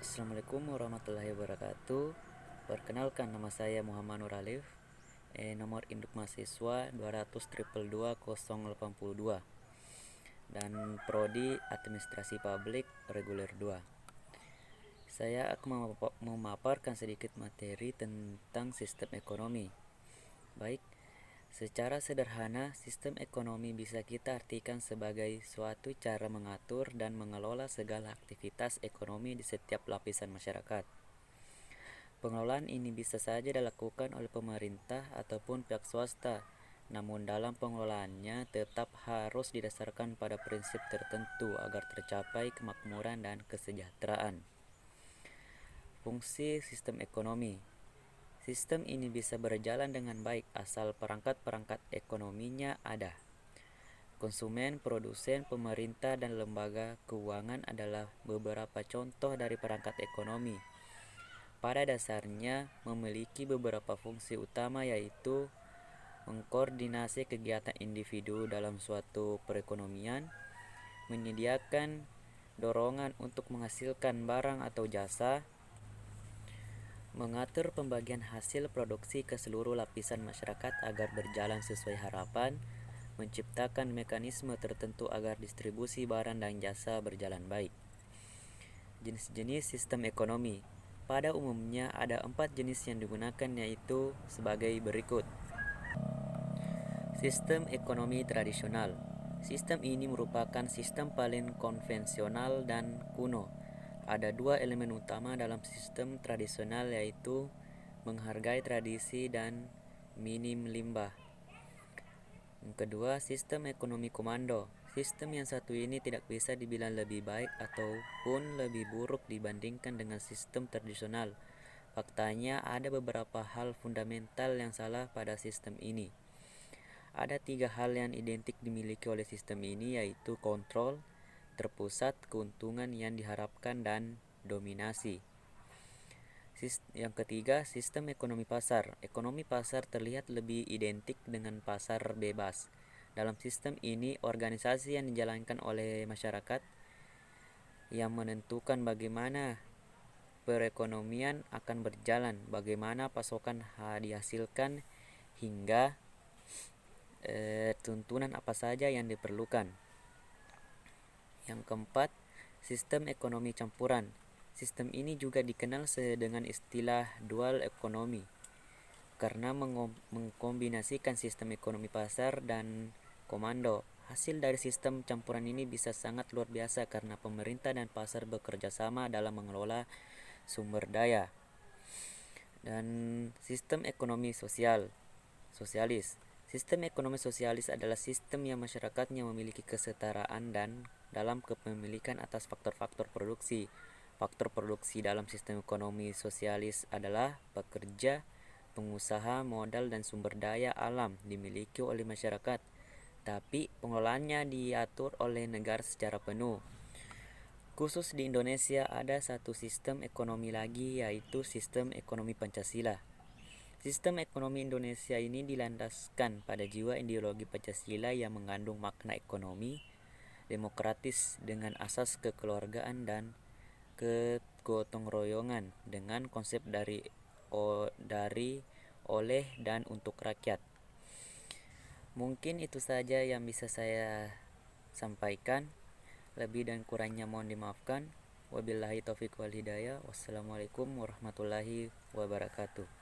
Assalamualaikum warahmatullahi wabarakatuh. Perkenalkan, nama saya Muhammad Nur Alif. Nomor induk mahasiswa 200 222 dan prodi Administrasi Publik Reguler 2. Saya akan memaparkan sedikit materi tentang sistem ekonomi. Baik, secara sederhana, sistem ekonomi bisa kita artikan sebagai suatu cara mengatur dan mengelola segala aktivitas ekonomi di setiap lapisan masyarakat. Pengelolaan ini bisa saja dilakukan oleh pemerintah ataupun pihak swasta, namun dalam pengelolaannya tetap harus didasarkan pada prinsip tertentu agar tercapai kemakmuran dan kesejahteraan. Fungsi sistem ekonomi. Sistem ini bisa berjalan dengan baik asal perangkat-perangkat ekonominya ada. Konsumen, produsen, pemerintah, dan lembaga keuangan adalah beberapa contoh dari perangkat ekonomi. Pada dasarnya memiliki beberapa fungsi utama, yaitu mengkoordinasi kegiatan individu dalam suatu perekonomian, menyediakan dorongan untuk menghasilkan barang atau jasa, mengatur pembagian hasil produksi ke seluruh lapisan masyarakat agar berjalan sesuai harapan, menciptakan mekanisme tertentu agar distribusi barang dan jasa berjalan baik. Jenis-jenis sistem ekonomi. Pada umumnya ada 4 jenis yang digunakan, yaitu sebagai berikut. Sistem ekonomi tradisional. Sistem ini merupakan sistem paling konvensional dan kuno. Ada 2 elemen utama dalam sistem tradisional, yaitu menghargai tradisi dan minim limbah. Yang kedua, sistem ekonomi komando. Sistem yang satu ini tidak bisa dibilang lebih baik ataupun lebih buruk dibandingkan dengan sistem tradisional. Faktanya ada beberapa hal fundamental yang salah pada sistem ini. Ada 3 hal yang identik dimiliki oleh sistem ini, yaitu kontrol, terpusat, keuntungan yang diharapkan, dan dominasi. Yang ketiga, sistem ekonomi pasar. Ekonomi pasar terlihat lebih identik dengan pasar bebas. Dalam sistem ini, organisasi yang dijalankan oleh masyarakat yang menentukan bagaimana perekonomian akan berjalan, bagaimana pasokan dihasilkan, hingga tuntunan apa saja yang diperlukan. Yang keempat, sistem ekonomi campuran. Sistem ini juga dikenal dengan istilah dual ekonomi karena mengkombinasikan sistem ekonomi pasar dan komando. Hasil dari sistem campuran ini bisa sangat luar biasa karena pemerintah dan pasar bekerja sama dalam mengelola sumber daya. Dan sistem ekonomi sosialis. Sistem ekonomi sosialis adalah sistem yang masyarakatnya memiliki kesetaraan dan dalam kepemilikan atas faktor-faktor produksi. Faktor produksi dalam sistem ekonomi sosialis adalah pekerja, pengusaha, modal, dan sumber daya alam dimiliki oleh masyarakat, tapi pengelolaannya diatur oleh negara secara penuh. Khusus di Indonesia ada satu sistem ekonomi lagi, yaitu sistem ekonomi Pancasila. Sistem ekonomi Indonesia ini dilandaskan pada jiwa ideologi Pancasila yang mengandung makna ekonomi demokratis dengan asas kekeluargaan dan kegotong royongan dengan konsep dari, oleh, dan untuk rakyat. Mungkin itu saja yang bisa saya sampaikan. Lebih dan kurangnya mohon dimaafkan. Wabillahi taufiq wal hidayah. Wassalamualaikum warahmatullahi wabarakatuh.